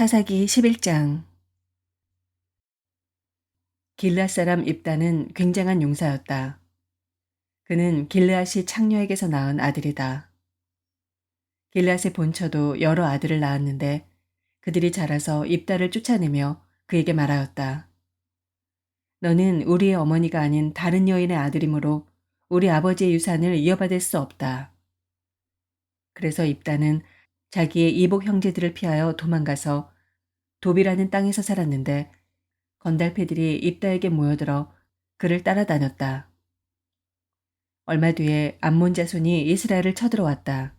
사사기 11장. 길앗 사람 입다는 굉장한 용사였다. 그는 길르앗이 창녀에게서 낳은 아들이다. 길르앗의 본처도 여러 아들을 낳았는데 그들이 자라서 입다를 쫓아내며 그에게 말하였다. 너는 우리의 어머니가 아닌 다른 여인의 아들이므로 우리 아버지의 유산을 이어받을 수 없다. 그래서 입다는 자기의 이복 형제들을 피하여 도망가서 도비라는 땅에서 살았는데 건달패들이 입다에게 모여들어 그를 따라다녔다. 얼마 뒤에 암몬 자손이 이스라엘을 쳐들어왔다.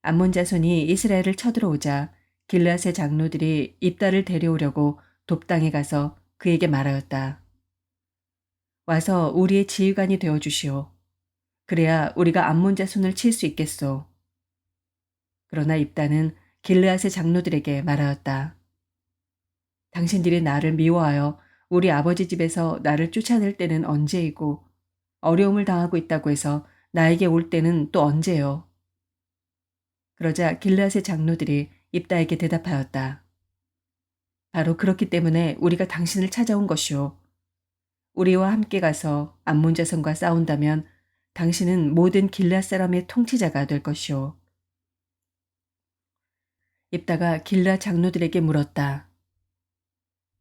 암몬 자손이 이스라엘을 쳐들어오자 길르앗의 장로들이 입다를 데려오려고 돕당에 가서 그에게 말하였다. 와서 우리의 지휘관이 되어 주시오. 그래야 우리가 암몬 자손을 칠 수 있겠소. 그러나 입다는 길르앗의 장로들에게 말하였다. 당신들이 나를 미워하여 우리 아버지 집에서 나를 쫓아낼 때는 언제이고 어려움을 당하고 있다고 해서 나에게 올 때는 또 언제요? 그러자 길르앗의 장로들이 입다에게 대답하였다. 바로 그렇기 때문에 우리가 당신을 찾아온 것이오. 우리와 함께 가서 암몬 자손과 싸운다면 당신은 모든 길르앗 사람의 통치자가 될 것이오. 입다가 길르앗 장로들에게 물었다.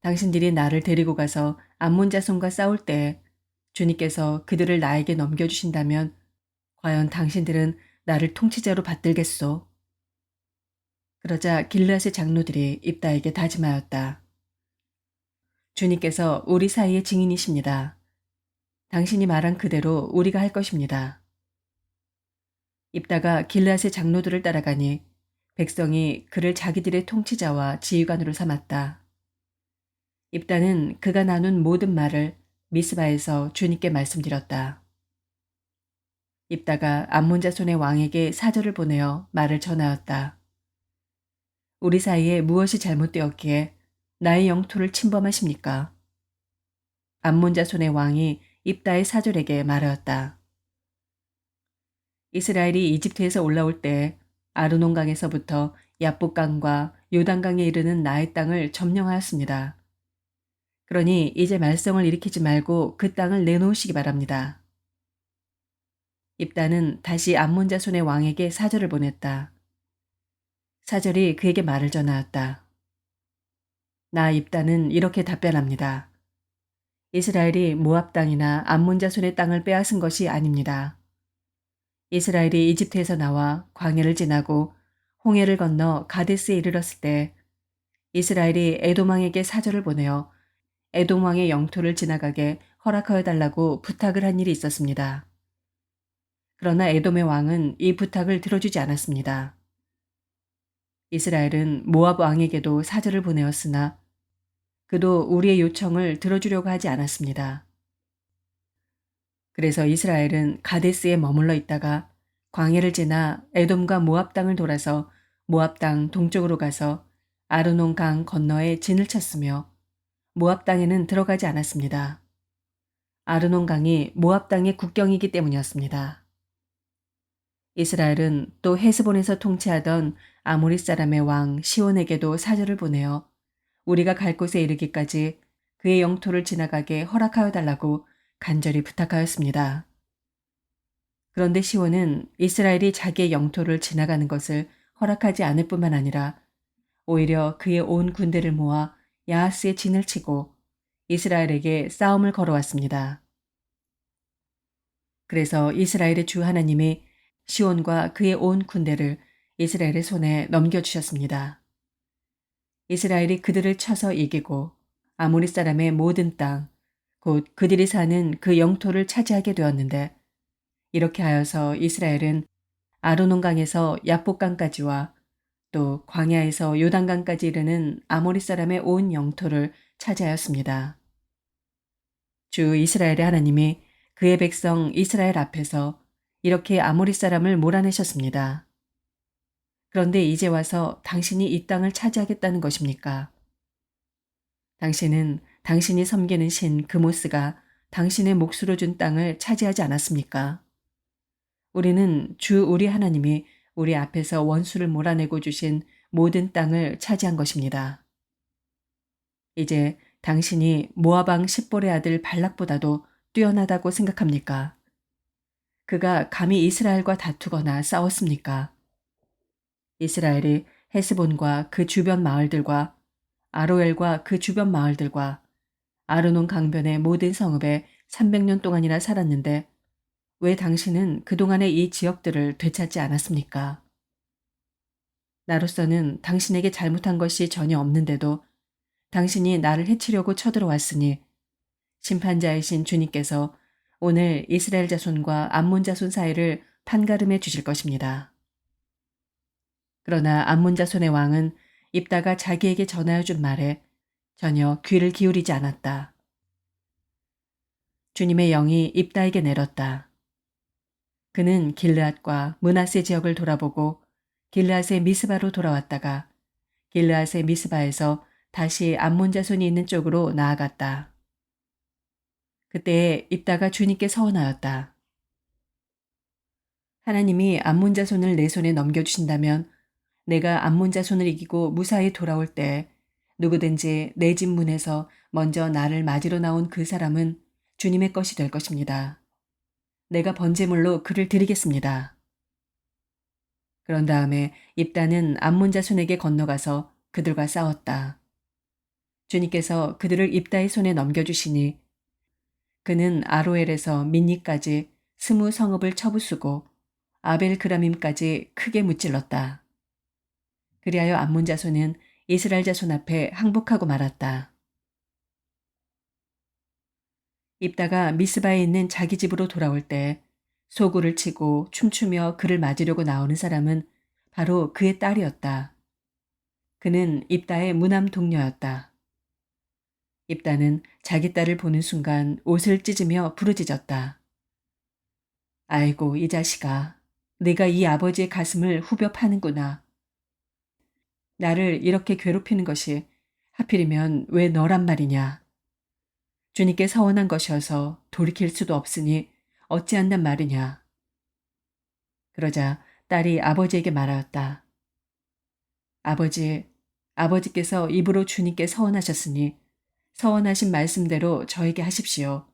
당신들이 나를 데리고 가서 암몬 자손과 싸울 때 주님께서 그들을 나에게 넘겨주신다면 과연 당신들은 나를 통치자로 받들겠소? 그러자 길르앗의 장로들이 입다에게 다짐하였다. 주님께서 우리 사이의 증인이십니다. 당신이 말한 그대로 우리가 할 것입니다. 입다가 길르앗의 장로들을 따라가니 백성이 그를 자기들의 통치자와 지휘관으로 삼았다. 입다는 그가 나눈 모든 말을 미스바에서 주님께 말씀드렸다. 입다가 암몬 자손의 왕에게 사절을 보내어 말을 전하였다. 우리 사이에 무엇이 잘못되었기에 나의 영토를 침범하십니까? 암몬 자손의 왕이 입다의 사절에게 말하였다. 이스라엘이 이집트에서 올라올 때 아르논강에서부터 야복강과 요단강에 이르는 나의 땅을 점령하였습니다. 그러니 이제 말썽을 일으키지 말고 그 땅을 내놓으시기 바랍니다. 입다는 다시 암몬 자손의 왕에게 사절을 보냈다. 사절이 그에게 말을 전하였다. 나 입다는 이렇게 답변합니다. 이스라엘이 모압 땅이나 암몬 자손의 땅을 빼앗은 것이 아닙니다. 이스라엘이 이집트에서 나와 광야를 지나고 홍해를 건너 가데스에 이르렀을 때 이스라엘이 에돔 왕에게 사절을 보내어 에돔 왕의 영토를 지나가게 허락하여 달라고 부탁을 한 일이 있었습니다. 그러나 에돔의 왕은 이 부탁을 들어주지 않았습니다. 이스라엘은 모압 왕에게도 사절을 보내었으나 그도 우리의 요청을 들어주려고 하지 않았습니다. 그래서 이스라엘은 가데스에 머물러 있다가 광야를 지나 에돔과 모압 땅을 돌아서 모압 땅 동쪽으로 가서 아르논 강 건너에 진을 쳤으며 모압 땅에는 들어가지 않았습니다. 아르논 강이 모압 땅의 국경이기 때문이었습니다. 이스라엘은 또 헤스본에서 통치하던 아모리 사람의 왕 시온에게도 사절을 보내어 우리가 갈 곳에 이르기까지 그의 영토를 지나가게 허락하여 달라고 간절히 부탁하였습니다. 그런데 시온은 이스라엘이 자기의 영토를 지나가는 것을 허락하지 않을 뿐만 아니라 오히려 그의 온 군대를 모아 야하스에 진을 치고 이스라엘에게 싸움을 걸어왔습니다. 그래서 이스라엘의 주 하나님이 시온과 그의 온 군대를 이스라엘의 손에 넘겨주셨습니다. 이스라엘이 그들을 쳐서 이기고 아모리 사람의 모든 땅, 곧 그들이 사는 그 영토를 차지하게 되었는데 이렇게 하여서 이스라엘은 아르논강에서 야복강까지와 또 광야에서 요단강까지 이르는 아모리 사람의 온 영토를 차지하였습니다. 주 이스라엘의 하나님이 그의 백성 이스라엘 앞에서 이렇게 아모리 사람을 몰아내셨습니다. 그런데 이제 와서 당신이 이 땅을 차지하겠다는 것입니까? 당신은 당신이 섬기는 신 그모스가 당신의 몫으로 준 땅을 차지하지 않았습니까? 우리는 주 우리 하나님이 우리 앞에서 원수를 몰아내고 주신 모든 땅을 차지한 것입니다. 이제 당신이 모압 왕 십볼의 아들 발락보다도 뛰어나다고 생각합니까? 그가 감히 이스라엘과 다투거나 싸웠습니까? 이스라엘이 헤스본과 그 주변 마을들과 아로엘과 그 주변 마을들과 아르논 강변의 모든 성읍에 300년 동안이나 살았는데 왜 당신은 그동안의 이 지역들을 되찾지 않았습니까? 나로서는 당신에게 잘못한 것이 전혀 없는데도 당신이 나를 해치려고 쳐들어왔으니 심판자이신 주님께서 오늘 이스라엘 자손과 암몬 자손 사이를 판가름해 주실 것입니다. 그러나 암몬 자손의 왕은 입다가 자기에게 전하여 준 말에 전혀 귀를 기울이지 않았다. 주님의 영이 입다에게 내렸다. 그는 길르앗과 므낫세 지역을 돌아보고 길르앗의 미스바로 돌아왔다가 길르앗의 미스바에서 다시 암몬 자손이 있는 쪽으로 나아갔다. 그때에 입다가 주님께 서원하였다. 하나님이 암몬 자손을 내 손에 넘겨주신다면 내가 암몬 자손을 이기고 무사히 돌아올 때 누구든지 내 집 문에서 먼저 나를 맞으러 나온 그 사람은 주님의 것이 될 것입니다. 내가 번제물로 그를 드리겠습니다. 그런 다음에 입다는 암몬 자손에게 건너가서 그들과 싸웠다. 주님께서 그들을 입다의 손에 넘겨주시니 그는 아로엘에서 민니까지 20 성읍을 쳐부수고 아벨 그라밈까지 크게 무찔렀다. 그리하여 암몬 자손은 이스라엘 자손 앞에 항복하고 말았다. 입다가 미스바에 있는 자기 집으로 돌아올 때 소구를 치고 춤추며 그를 맞으려고 나오는 사람은 바로 그의 딸이었다. 그는 입다의 무남 동료였다. 입다는 자기 딸을 보는 순간 옷을 찢으며 부르짖었다. 아이고 이 자식아, 네가 이 아버지의 가슴을 후벼 파는구나. 나를 이렇게 괴롭히는 것이 하필이면 왜 너란 말이냐. 주님께 서원한 것이어서 돌이킬 수도 없으니 어찌한단 말이냐. 그러자 딸이 아버지에게 말하였다. 아버지께서 입으로 주님께 서원하셨으니 서원하신 말씀대로 저에게 하십시오.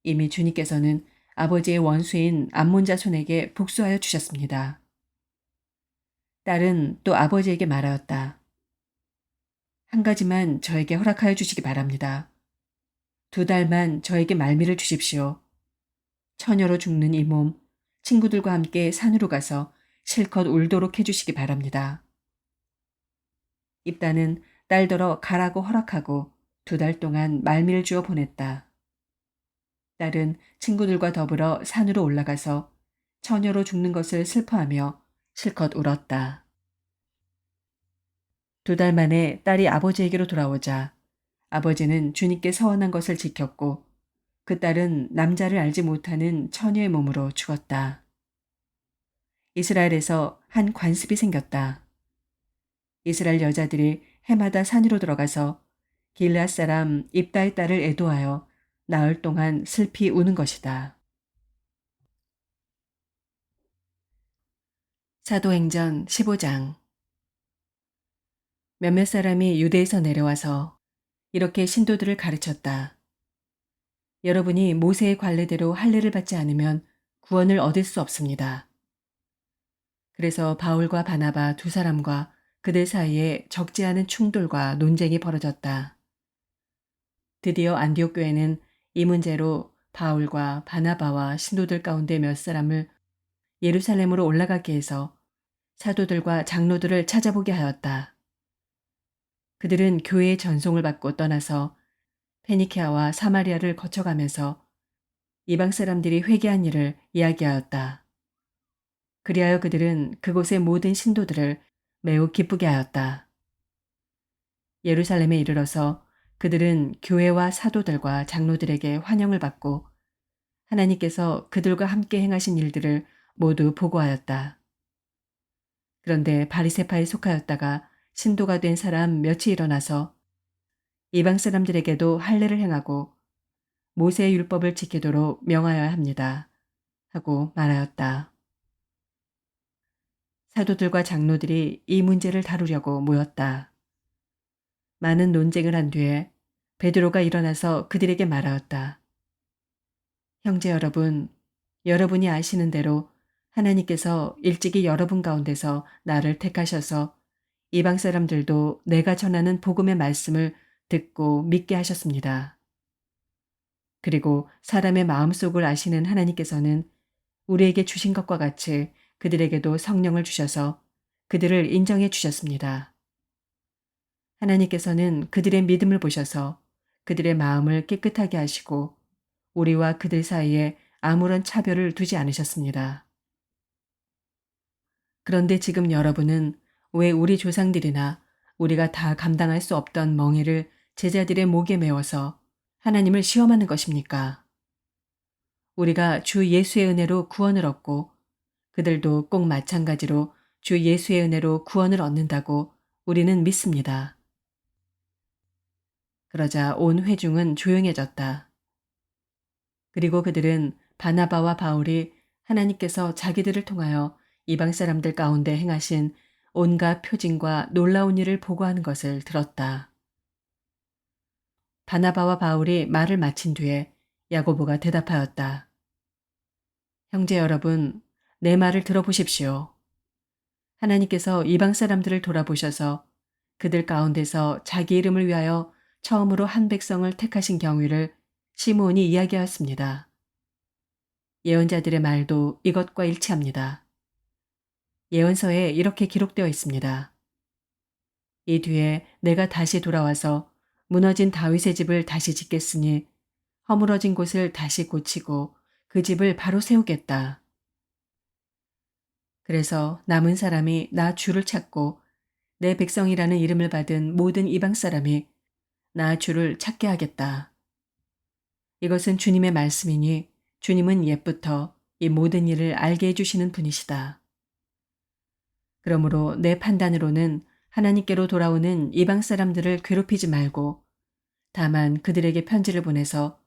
이미 주님께서는 아버지의 원수인 암몬 자손에게 복수하여 주셨습니다. 딸은 또 아버지에게 말하였다. 한 가지만 저에게 허락하여 주시기 바랍니다. 2달만 저에게 말미를 주십시오. 처녀로 죽는 이 몸, 친구들과 함께 산으로 가서 실컷 울도록 해주시기 바랍니다. 입다는 딸더러 가라고 허락하고 2달 동안 말미를 주어 보냈다. 딸은 친구들과 더불어 산으로 올라가서 처녀로 죽는 것을 슬퍼하며 실컷 울었다. 2달 만에 딸이 아버지에게로 돌아오자 아버지는 주님께 서원한 것을 지켰고 그 딸은 남자를 알지 못하는 처녀의 몸으로 죽었다. 이스라엘에서 한 관습이 생겼다. 이스라엘 여자들이 해마다 산으로 들어가서 길앗 사람 입다의 딸을 애도하여 나흘 동안 슬피 우는 것이다. 사도행전 15장. 몇몇 사람이 유대에서 내려와서 이렇게 신도들을 가르쳤다. 여러분이 모세의 관례대로 할례를 받지 않으면 구원을 얻을 수 없습니다. 그래서 바울과 바나바 2사람과 그들 사이에 적지 않은 충돌과 논쟁이 벌어졌다. 드디어 안디옥 교회는 이 문제로 바울과 바나바와 신도들 가운데 몇 사람을 예루살렘으로 올라가게 해서 사도들과 장로들을 찾아보게 하였다. 그들은 교회의 전송을 받고 떠나서 페니케아와 사마리아를 거쳐가면서 이방 사람들이 회개한 일을 이야기하였다. 그리하여 그들은 그곳의 모든 신도들을 매우 기쁘게 하였다. 예루살렘에 이르러서 그들은 교회와 사도들과 장로들에게 환영을 받고 하나님께서 그들과 함께 행하신 일들을 모두 보고하였다. 그런데 바리새파에 속하였다가 신도가 된 사람 몇이 일어나서 이방 사람들에게도 할례를 행하고 모세의 율법을 지키도록 명하여야 합니다. 하고 말하였다. 사도들과 장로들이 이 문제를 다루려고 모였다. 많은 논쟁을 한 뒤에 베드로가 일어나서 그들에게 말하였다. 형제 여러분, 여러분이 아시는 대로 하나님께서 일찍이 여러분 가운데서 나를 택하셔서 이방 사람들도 내가 전하는 복음의 말씀을 듣고 믿게 하셨습니다. 그리고 사람의 마음속을 아시는 하나님께서는 우리에게 주신 것과 같이 그들에게도 성령을 주셔서 그들을 인정해 주셨습니다. 하나님께서는 그들의 믿음을 보셔서 그들의 마음을 깨끗하게 하시고 우리와 그들 사이에 아무런 차별을 두지 않으셨습니다. 그런데 지금 여러분은 왜 우리 조상들이나 우리가 다 감당할 수 없던 멍에를 제자들의 목에 메워서 하나님을 시험하는 것입니까? 우리가 주 예수의 은혜로 구원을 얻고 그들도 꼭 마찬가지로 주 예수의 은혜로 구원을 얻는다고 우리는 믿습니다. 그러자 온 회중은 조용해졌다. 그리고 그들은 바나바와 바울이 하나님께서 자기들을 통하여 이방 사람들 가운데 행하신 온갖 표징과 놀라운 일을 보고하는 것을 들었다. 바나바와 바울이 말을 마친 뒤에 야고보가 대답하였다. 형제 여러분, 내 말을 들어보십시오. 하나님께서 이방 사람들을 돌아보셔서 그들 가운데서 자기 이름을 위하여 처음으로 한 백성을 택하신 경위를 시므온이 이야기하였습니다. 예언자들의 말도 이것과 일치합니다. 예언서에 이렇게 기록되어 있습니다. 이 뒤에 내가 다시 돌아와서 무너진 다윗의 집을 다시 짓겠으니 허물어진 곳을 다시 고치고 그 집을 바로 세우겠다. 그래서 남은 사람이 나 주를 찾고 내 백성이라는 이름을 받은 모든 이방 사람이 나 주를 찾게 하겠다. 이것은 주님의 말씀이니 주님은 옛부터 이 모든 일을 알게 해주시는 분이시다. 그러므로 내 판단으로는 하나님께로 돌아오는 이방 사람들을 괴롭히지 말고 다만 그들에게 편지를 보내서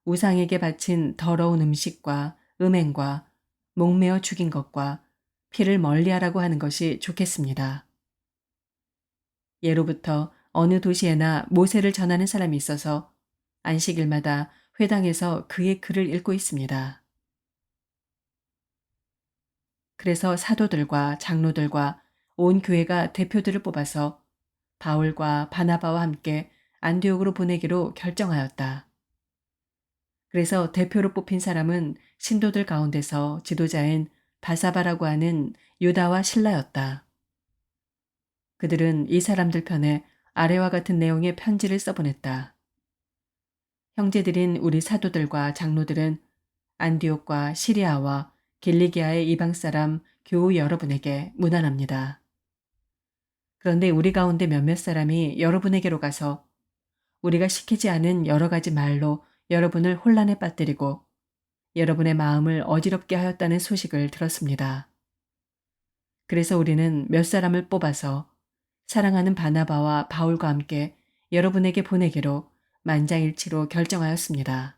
우상에게 바친 더러운 음식과 음행과 목매어 죽인 것과 피를 멀리하라고 하는 것이 좋겠습니다. 예로부터 어느 도시에나 모세를 전하는 사람이 있어서 안식일마다 회당에서 그의 글을 읽고 있습니다. 그래서 사도들과 장로들과 온 교회가 대표들을 뽑아서 바울과 바나바와 함께 안디옥으로 보내기로 결정하였다. 그래서 대표로 뽑힌 사람은 신도들 가운데서 지도자인 바사바라고 하는 유다와 실라였다. 그들은 이 사람들 편에 아래와 같은 내용의 편지를 써보냈다. 형제들인 우리 사도들과 장로들은 안디옥과 시리아와 길리기아의 이방 사람 교우 여러분에게 문안합니다. 그런데 우리 가운데 몇몇 사람이 여러분에게로 가서 우리가 시키지 않은 여러 가지 말로 여러분을 혼란에 빠뜨리고 여러분의 마음을 어지럽게 하였다는 소식을 들었습니다. 그래서 우리는 몇 사람을 뽑아서 사랑하는 바나바와 바울과 함께 여러분에게 보내기로 만장일치로 결정하였습니다.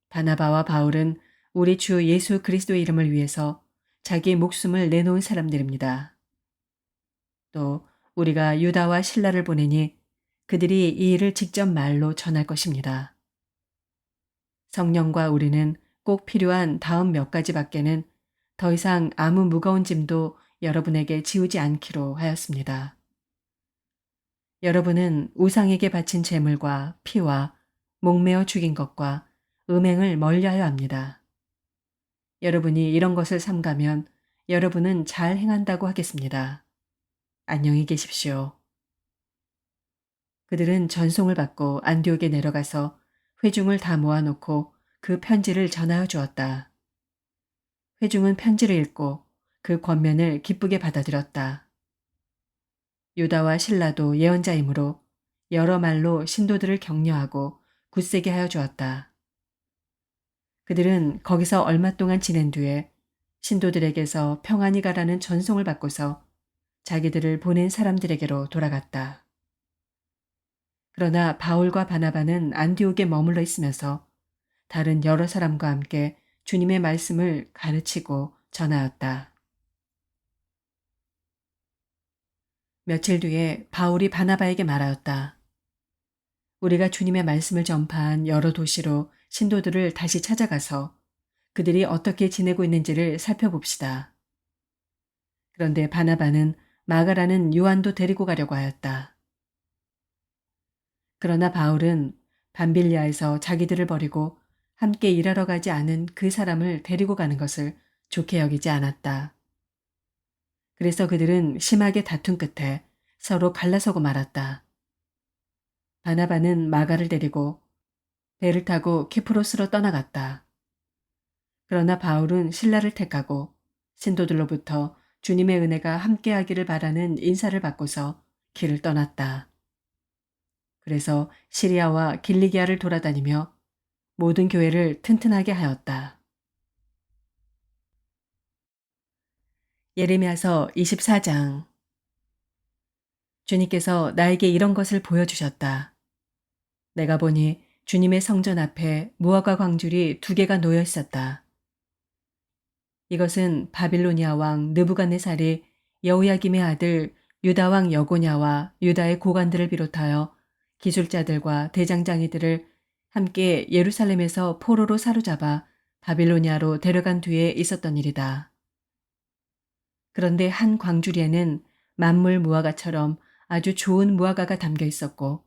바나바와 바울은 우리 주 예수 그리스도의 이름을 위해서 자기 목숨을 내놓은 사람들입니다. 또 우리가 유다와 실라를 보내니 그들이 이 일을 직접 말로 전할 것입니다. 성령과 우리는 꼭 필요한 다음 몇 가지밖에는 더 이상 아무 무거운 짐도 여러분에게 지우지 않기로 하였습니다. 여러분은 우상에게 바친 제물과 피와 목매어 죽인 것과 음행을 멀리하여 합니다. 여러분이 이런 것을 삼가면 여러분은 잘 행한다고 하겠습니다. 안녕히 계십시오. 그들은 전송을 받고 안디옥에 내려가서 회중을 다 모아놓고 그 편지를 전하여 주었다. 회중은 편지를 읽고 그 권면을 기쁘게 받아들였다. 유다와 실라도 예언자이므로 여러 말로 신도들을 격려하고 굳세게 하여 주었다. 그들은 거기서 얼마 동안 지낸 뒤에 신도들에게서 평안히 가라는 전송을 받고서 자기들을 보낸 사람들에게로 돌아갔다. 그러나 바울과 바나바는 안디옥에 머물러 있으면서 다른 여러 사람과 함께 주님의 말씀을 가르치고 전하였다. 며칠 뒤에 바울이 바나바에게 말하였다. 우리가 주님의 말씀을 전파한 여러 도시로 신도들을 다시 찾아가서 그들이 어떻게 지내고 있는지를 살펴봅시다. 그런데 바나바는 마가라는 요한도 데리고 가려고 하였다. 그러나 바울은 밤빌리아에서 자기들을 버리고 함께 일하러 가지 않은 그 사람을 데리고 가는 것을 좋게 여기지 않았다. 그래서 그들은 심하게 다툰 끝에 서로 갈라서고 말았다. 바나바는 마가를 데리고 배를 타고 키프로스로 떠나갔다. 그러나 바울은 신라를 택하고 신도들로부터 주님의 은혜가 함께하기를 바라는 인사를 받고서 길을 떠났다. 그래서 시리아와 길리기아를 돌아다니며 모든 교회를 튼튼하게 하였다. 예레미야서 24장. 주님께서 나에게 이런 것을 보여주셨다. 내가 보니 주님의 성전 앞에 무화과 광줄이 2개가 놓여 있었다. 이것은 바빌로니아 왕 느부갓네살이 여호야김의 아들 유다 왕 여고냐와 유다의 고관들을 비롯하여 기술자들과 대장장이들을 함께 예루살렘에서 포로로 사로잡아 바빌로니아로 데려간 뒤에 있었던 일이다. 그런데 한 광주리에는 만물 무화과처럼 아주 좋은 무화과가 담겨 있었고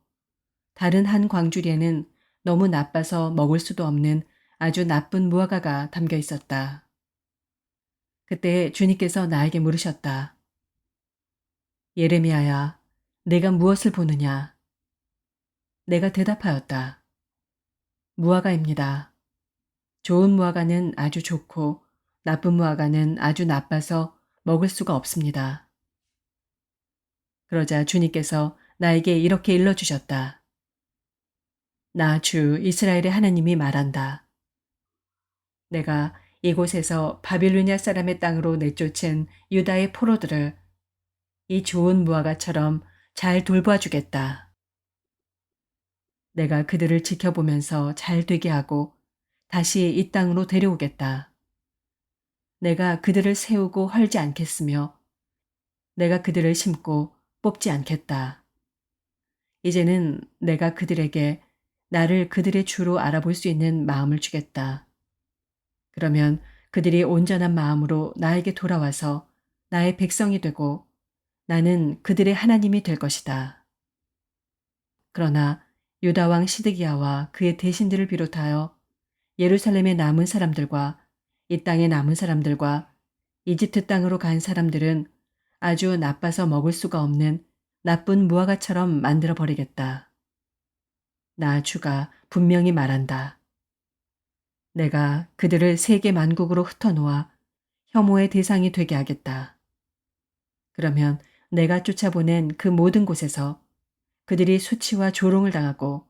다른 한 광주리에는 너무 나빠서 먹을 수도 없는 아주 나쁜 무화과가 담겨 있었다. 그때 주님께서 나에게 물으셨다. 예레미야야, 내가 무엇을 보느냐? 내가 대답하였다. 무화과입니다. 좋은 무화과는 아주 좋고 나쁜 무화과는 아주 나빠서 먹을 수가 없습니다. 그러자 주님께서 나에게 이렇게 일러주셨다. 나 주 이스라엘의 하나님이 말한다. 내가 이곳에서 바빌로니아 사람의 땅으로 내쫓은 유다의 포로들을 이 좋은 무화과처럼 잘 돌보아 주겠다. 내가 그들을 지켜보면서 잘 되게 하고 다시 이 땅으로 데려오겠다. 내가 그들을 세우고 헐지 않겠으며 내가 그들을 심고 뽑지 않겠다. 이제는 내가 그들에게 나를 그들의 주로 알아볼 수 있는 마음을 주겠다. 그러면 그들이 온전한 마음으로 나에게 돌아와서 나의 백성이 되고 나는 그들의 하나님이 될 것이다. 그러나 유다 왕 시드기야와 그의 대신들을 비롯하여 예루살렘에 남은 사람들과 이 땅에 남은 사람들과 이집트 땅으로 간 사람들은 아주 나빠서 먹을 수가 없는 나쁜 무화과처럼 만들어 버리겠다. 나 주가 분명히 말한다. 내가 그들을 세계 만국으로 흩어놓아 혐오의 대상이 되게 하겠다. 그러면 내가 쫓아보낸 그 모든 곳에서 그들이 수치와 조롱을 당하고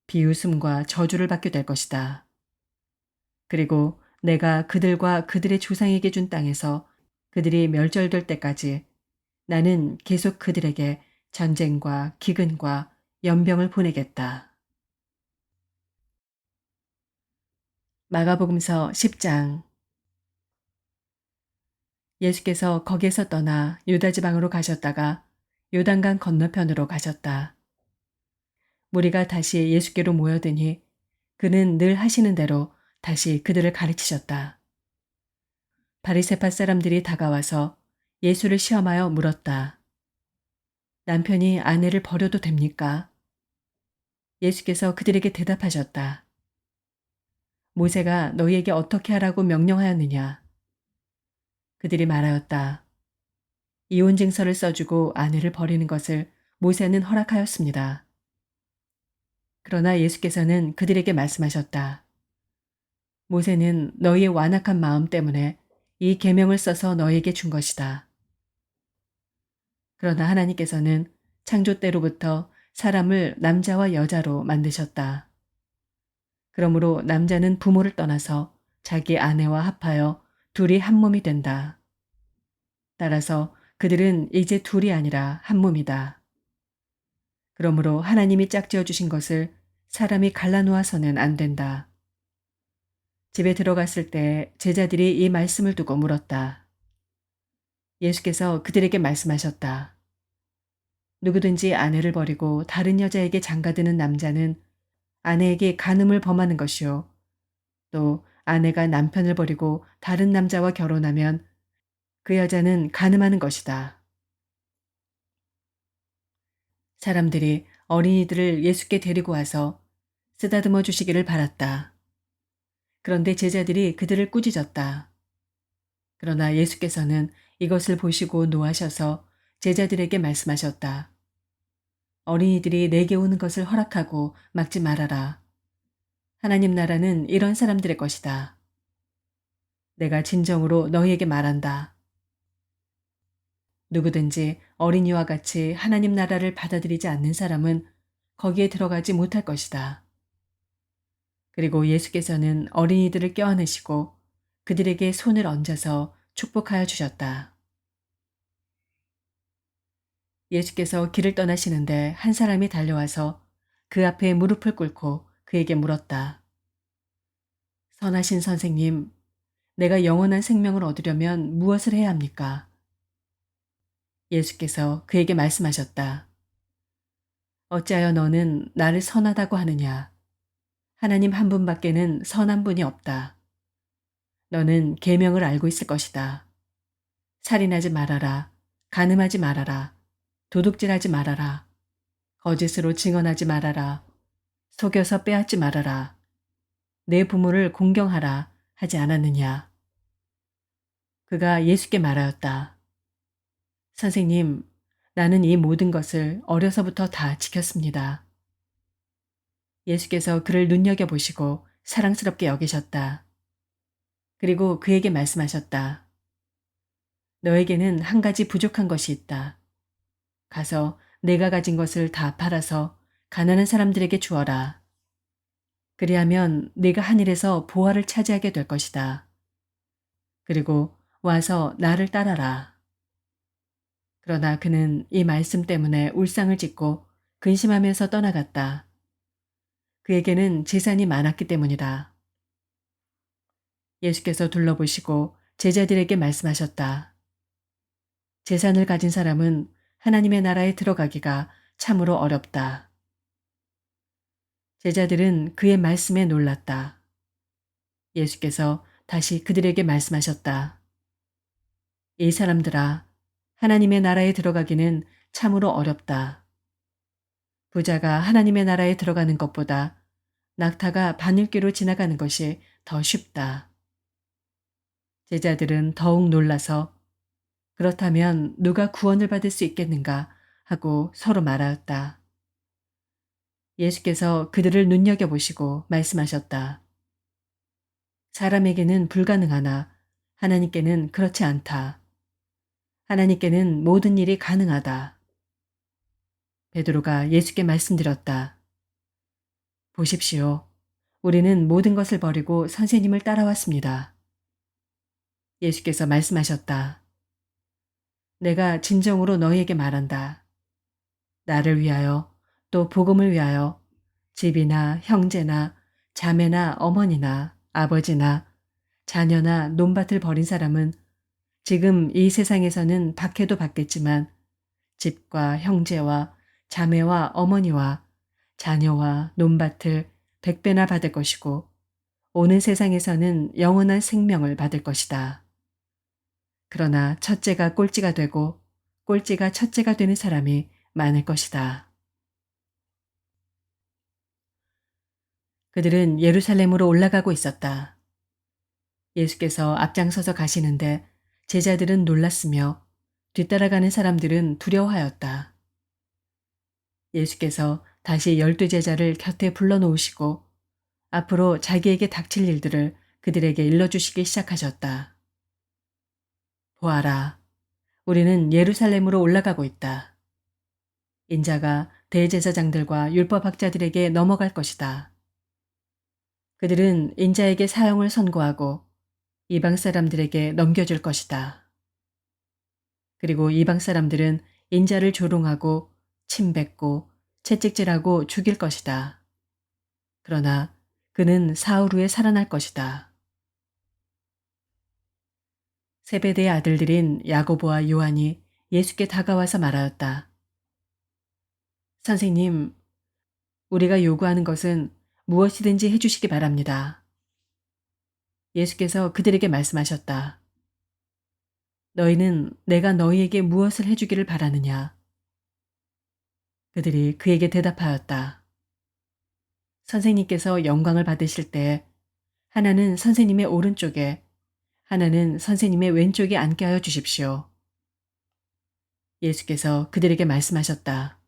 비웃음과 저주를 받게 될 것이다. 그리고 내가 그들과 그들의 조상에게 준 땅에서 그들이 멸절될 때까지 나는 계속 그들에게 전쟁과 기근과 연병을 보내겠다. 마가복음서 10장. 예수께서 거기에서 떠나 유다 지방으로 가셨다가 요단강 건너편으로 가셨다. 무리가 다시 예수께로 모여드니 그는 늘 하시는 대로 다시 그들을 가르치셨다. 바리새파 사람들이 다가와서 예수를 시험하여 물었다. 남편이 아내를 버려도 됩니까? 예수께서 그들에게 대답하셨다. 모세가 너희에게 어떻게 하라고 명령하였느냐? 그들이 말하였다. 이혼 증서를 써주고 아내를 버리는 것을 모세는 허락하였습니다. 그러나 예수께서는 그들에게 말씀하셨다. 모세는 너희의 완악한 마음 때문에 이 계명을 써서 너희에게 준 것이다. 그러나 하나님께서는 창조 때로부터 사람을 남자와 여자로 만드셨다. 그러므로 남자는 부모를 떠나서 자기 아내와 합하여 둘이 한 몸이 된다. 따라서 그들은 이제 둘이 아니라 한 몸이다. 그러므로 하나님이 짝지어 주신 것을 사람이 갈라놓아서는 안 된다. 집에 들어갔을 때 제자들이 이 말씀을 두고 물었다. 예수께서 그들에게 말씀하셨다. 누구든지 아내를 버리고 다른 여자에게 장가드는 남자는 아내에게 간음을 범하는 것이요. 또 아내가 남편을 버리고 다른 남자와 결혼하면 그 여자는 간음하는 것이다. 사람들이 어린이들을 예수께 데리고 와서 쓰다듬어 주시기를 바랐다. 그런데 제자들이 그들을 꾸짖었다. 그러나 예수께서는 이것을 보시고 노하셔서 제자들에게 말씀하셨다. 어린이들이 내게 오는 것을 허락하고 막지 말아라. 하나님 나라는 이런 사람들의 것이다. 내가 진정으로 너희에게 말한다. 누구든지 어린이와 같이 하나님 나라를 받아들이지 않는 사람은 거기에 들어가지 못할 것이다. 그리고 예수께서는 어린이들을 껴안으시고 그들에게 손을 얹어서 축복하여 주셨다. 예수께서 길을 떠나시는데 한 사람이 달려와서 그 앞에 무릎을 꿇고 그에게 물었다. 선하신 선생님, 내가 영원한 생명을 얻으려면 무엇을 해야 합니까? 예수께서 그에게 말씀하셨다. 어찌하여 너는 나를 선하다고 하느냐? 하나님 한 분밖에는 선한 분이 없다. 너는 계명을 알고 있을 것이다. 살인하지 말아라. 간음하지 말아라. 도둑질하지 말아라. 거짓으로 증언하지 말아라. 속여서 빼앗지 말아라. 내 부모를 공경하라 하지 않았느냐? 그가 예수께 말하였다. 선생님, 나는 이 모든 것을 어려서부터 다 지켰습니다. 예수께서 그를 눈여겨보시고 사랑스럽게 여기셨다. 그리고 그에게 말씀하셨다. 너에게는 한 가지 부족한 것이 있다. 가서 내가 가진 것을 다 팔아서 가난한 사람들에게 주어라. 그리하면 네가 하늘에서 보화를 차지하게 될 것이다. 그리고 와서 나를 따라라. 그러나 그는 이 말씀 때문에 울상을 짓고 근심하면서 떠나갔다. 그에게는 재산이 많았기 때문이다. 예수께서 둘러보시고 제자들에게 말씀하셨다. 재산을 가진 사람은 하나님의 나라에 들어가기가 참으로 어렵다. 제자들은 그의 말씀에 놀랐다. 예수께서 다시 그들에게 말씀하셨다. 이 사람들아, 하나님의 나라에 들어가기는 참으로 어렵다. 부자가 하나님의 나라에 들어가는 것보다 낙타가 바늘귀로 지나가는 것이 더 쉽다. 제자들은 더욱 놀라서 그렇다면 누가 구원을 받을 수 있겠는가 하고 서로 말하였다. 예수께서 그들을 눈여겨보시고 말씀하셨다. 사람에게는 불가능하나 하나님께는 그렇지 않다. 하나님께는 모든 일이 가능하다. 베드로가 예수께 말씀드렸다. 보십시오. 우리는 모든 것을 버리고 선생님을 따라왔습니다. 예수께서 말씀하셨다. 내가 진정으로 너희에게 말한다. 나를 위하여 또 복음을 위하여 집이나 형제나 자매나 어머니나 아버지나 자녀나 논밭을 버린 사람은 지금 이 세상에서는 박해도 받겠지만 집과 형제와 자매와 어머니와 자녀와 논밭을 100배나 받을 것이고 오는 세상에서는 영원한 생명을 받을 것이다. 그러나 첫째가 꼴찌가 되고 꼴찌가 첫째가 되는 사람이 많을 것이다. 그들은 예루살렘으로 올라가고 있었다. 예수께서 앞장서서 가시는데 제자들은 놀랐으며 뒤따라가는 사람들은 두려워하였다. 예수께서 다시 12 제자를 곁에 불러놓으시고 앞으로 자기에게 닥칠 일들을 그들에게 일러주시기 시작하셨다. 보아라, 우리는 예루살렘으로 올라가고 있다. 인자가 대제사장들과 율법학자들에게 넘어갈 것이다. 그들은 인자에게 사형을 선고하고 이방 사람들에게 넘겨줄 것이다. 그리고 이방 사람들은 인자를 조롱하고 침뱉고 채찍질하고 죽일 것이다. 그러나 그는 사흘 후에 살아날 것이다. 세베대의 아들들인 야고보와 요한이 예수께 다가와서 말하였다. 선생님, 우리가 요구하는 것은 무엇이든지 해주시기 바랍니다. 예수께서 그들에게 말씀하셨다. 너희는 내가 너희에게 무엇을 해주기를 바라느냐? 그들이 그에게 대답하였다. 선생님께서 영광을 받으실 때 하나는 선생님의 오른쪽에, 하나는 선생님의 왼쪽에 앉게 하여 주십시오. 예수께서 그들에게 말씀하셨다.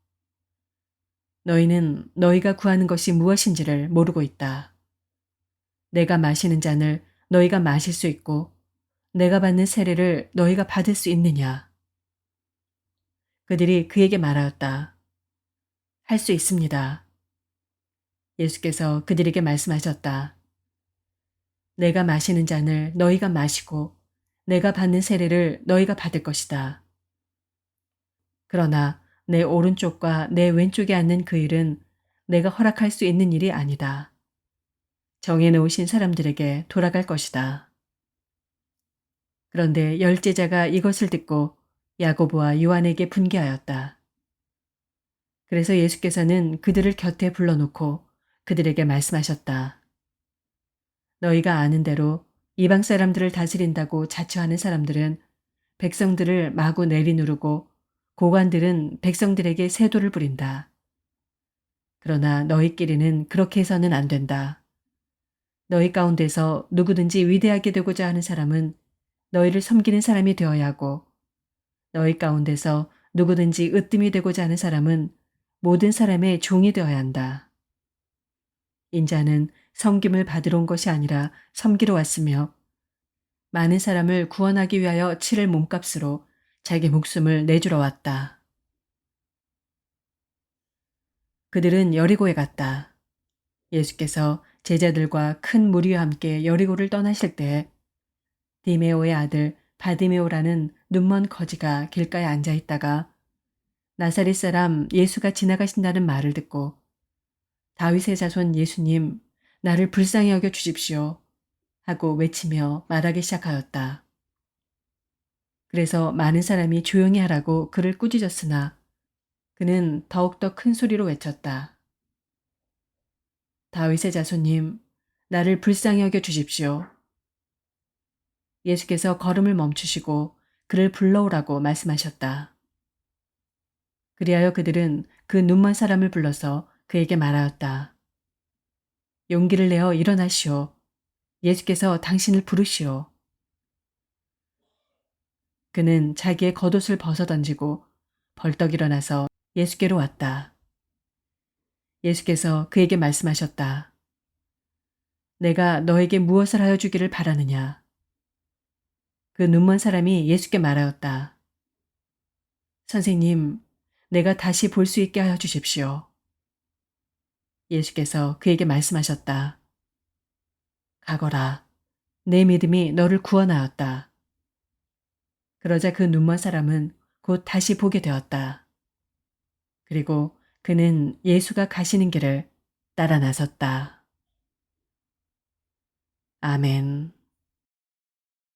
너희는 너희가 구하는 것이 무엇인지를 모르고 있다. 내가 마시는 잔을 너희가 마실 수 있고 내가 받는 세례를 너희가 받을 수 있느냐? 그들이 그에게 말하였다. 할 수 있습니다. 예수께서 그들에게 말씀하셨다. 내가 마시는 잔을 너희가 마시고 내가 받는 세례를 너희가 받을 것이다. 그러나 내 오른쪽과 내 왼쪽에 앉는 그 일은 내가 허락할 수 있는 일이 아니다. 정해놓으신 사람들에게 돌아갈 것이다. 그런데 열제자가 이것을 듣고 야고보와 요한에게 분개하였다. 그래서 예수께서는 그들을 곁에 불러놓고 그들에게 말씀하셨다. 너희가 아는 대로 이방 사람들을 다스린다고 자처하는 사람들은 백성들을 마구 내리누르고 고관들은 백성들에게 세도를 부린다. 그러나 너희끼리는 그렇게 해서는 안 된다. 너희 가운데서 누구든지 위대하게 되고자 하는 사람은 너희를 섬기는 사람이 되어야 하고 너희 가운데서 누구든지 으뜸이 되고자 하는 사람은 모든 사람의 종이 되어야 한다. 인자는 섬김을 받으러 온 것이 아니라 섬기러 왔으며 많은 사람을 구원하기 위하여 치를 몸값으로 자기 목숨을 내주러 왔다. 그들은 여리고에 갔다. 예수께서 제자들과 큰 무리와 함께 여리고를 떠나실 때 디메오의 아들 바디메오라는 눈먼 거지가 길가에 앉아 있다가 나사렛 사람 예수가 지나가신다는 말을 듣고 다윗의 자손 예수님, 나를 불쌍히 여겨 주십시오 하고 외치며 말하기 시작하였다. 그래서 많은 사람이 조용히 하라고 그를 꾸짖었으나 그는 더욱더 큰 소리로 외쳤다. 다윗의 자손님, 나를 불쌍히 여겨 주십시오. 예수께서 걸음을 멈추시고 그를 불러오라고 말씀하셨다. 그리하여 그들은 그 눈먼 사람을 불러서 그에게 말하였다. 용기를 내어 일어나시오. 예수께서 당신을 부르시오. 그는 자기의 겉옷을 벗어던지고 벌떡 일어나서 예수께로 왔다. 예수께서 그에게 말씀하셨다. 내가 너에게 무엇을 하여 주기를 바라느냐? 그 눈먼 사람이 예수께 말하였다. 선생님, 내가 다시 볼 수 있게 하여 주십시오. 예수께서 그에게 말씀하셨다. 가거라. 내 믿음이 너를 구원하였다. 그러자 그 눈먼 사람은 곧 다시 보게 되었다. 그리고 그는 예수가 가시는 길을 따라 나섰다. 아멘.